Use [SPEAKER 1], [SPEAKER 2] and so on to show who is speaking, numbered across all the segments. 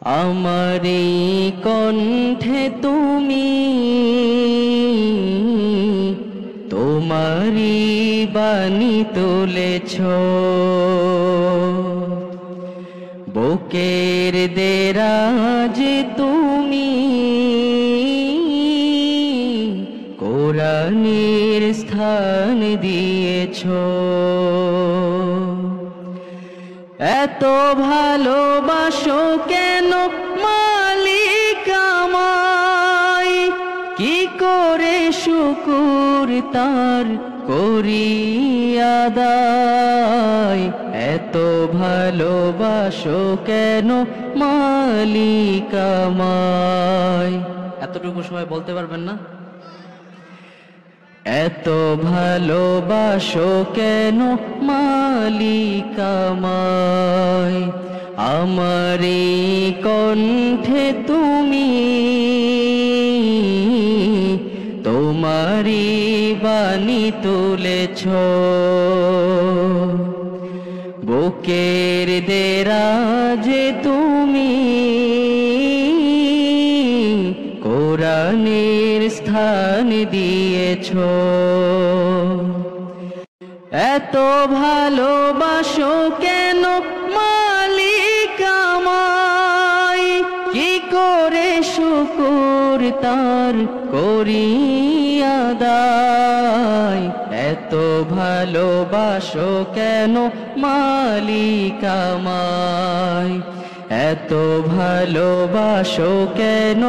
[SPEAKER 1] আমারি কণ্ঠে তুমি তোমারি বাণী তুলেছ, বুকের দেরাজে তুমি কোরআনের স্থান দিয়েছ। এত ভালোবাসো কেন মালিক আমায়, কি করে শুকর তার করি আদায়। এত ভালোবাসো কেন মালিক আমায়। এতটুকু সময় বলতে পারবেন না? এত ভালোবাসো কেন মালিক আমায়, আমারি কণ্ঠে তুমি তোমারি বাণী তুলেছ, বুকের দেরাজে তুমি কোরআনের স্থান দিয়েছ। এত ভালোবাসো কেন মালিক আমায়, কি করে শুকর তার করি আদায়। এত ভালোবাসো কেন মালিক আমায়, এত ভালোবাসো কেন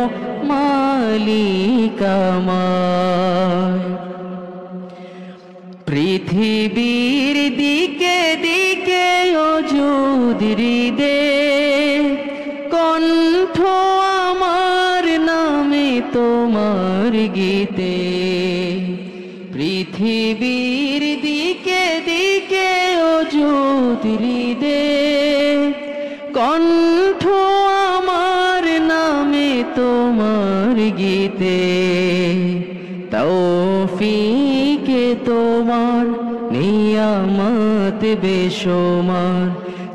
[SPEAKER 1] মালিক আমায়। পৃথিবীর দিকে দিকে অযুদ হৃদে কণ্ঠ আমার নামে তোমার গীতে। পৃথিবীর দিকে দিকে অযুদ হৃদে কণ্ঠ আমার নামে তোমার গীতে। তৌফিকে তোমার নিয়ামত বেশুমার,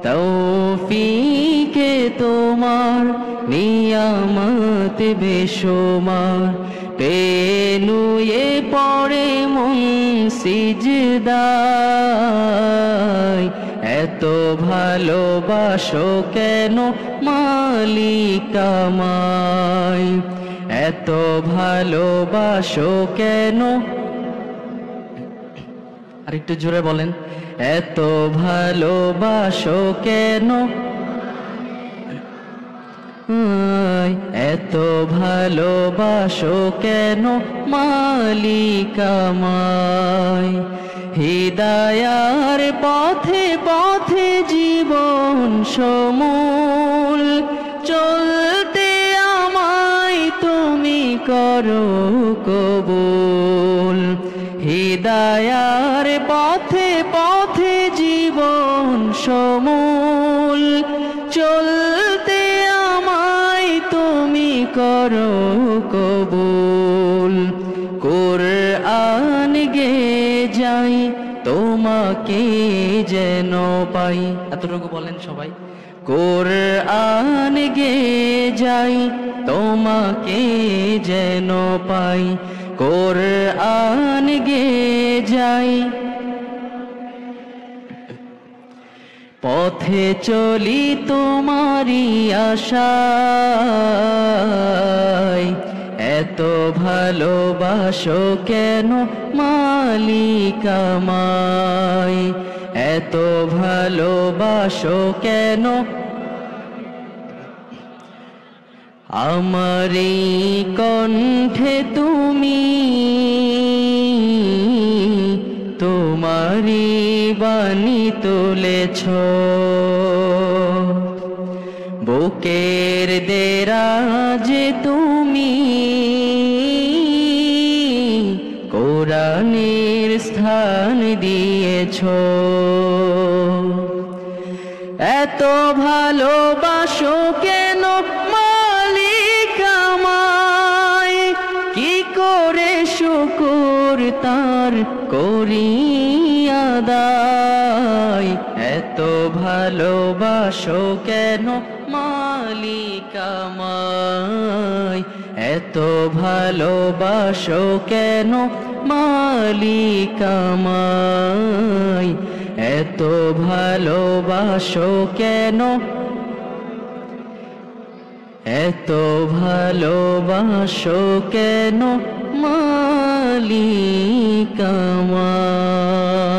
[SPEAKER 1] তৌফিকে তোমার নিয়ামত বেশুমার। পেনুয়ে পড়ে মন সিজদায়, এত ভালোবাসো কেন মালিক আমায়, এত ভালোবাসো কেন। আরেকটু জোরে বলেন, এত ভালোবাসো কেন, এত ভালোবাসো কেন মালিক আমায়। হিদায়ার পথে পথে জীবন সমূল চলতে আমায় তুমি করো কবুল। হিদায়ার পথে পথে জীবন সমূল চলতে আমায় তুমি করো কবুল। কুরআন গে যাই তোমাকে যেন পাই। এতটুকু বলেন সবাই। কুরআন গে যাই তোমাকে যেন পাই, কুরআন গে যাই। পথে চলি তোমারি আশায়, এত ভালোবাসো কেন মালিক আমায়, এত ভালোবাসো কেন। আমারি কণ্ঠে তুমি তোমারি বাণী তুলেছ, বুকের দেরাজে তুমি কোরআনের স্থান দিয়েছ। এত ভালোবাসো কেন মালিক আমায়, কি করে শুকর তার করি আদায়। এত ভালোবাসো কেন মালিক আমায়। এত ভালোবাসো কেন মালিক আমায়, এত ভালোবাসো কেন, এত ভালোবাসো কেন মালিক আমায়।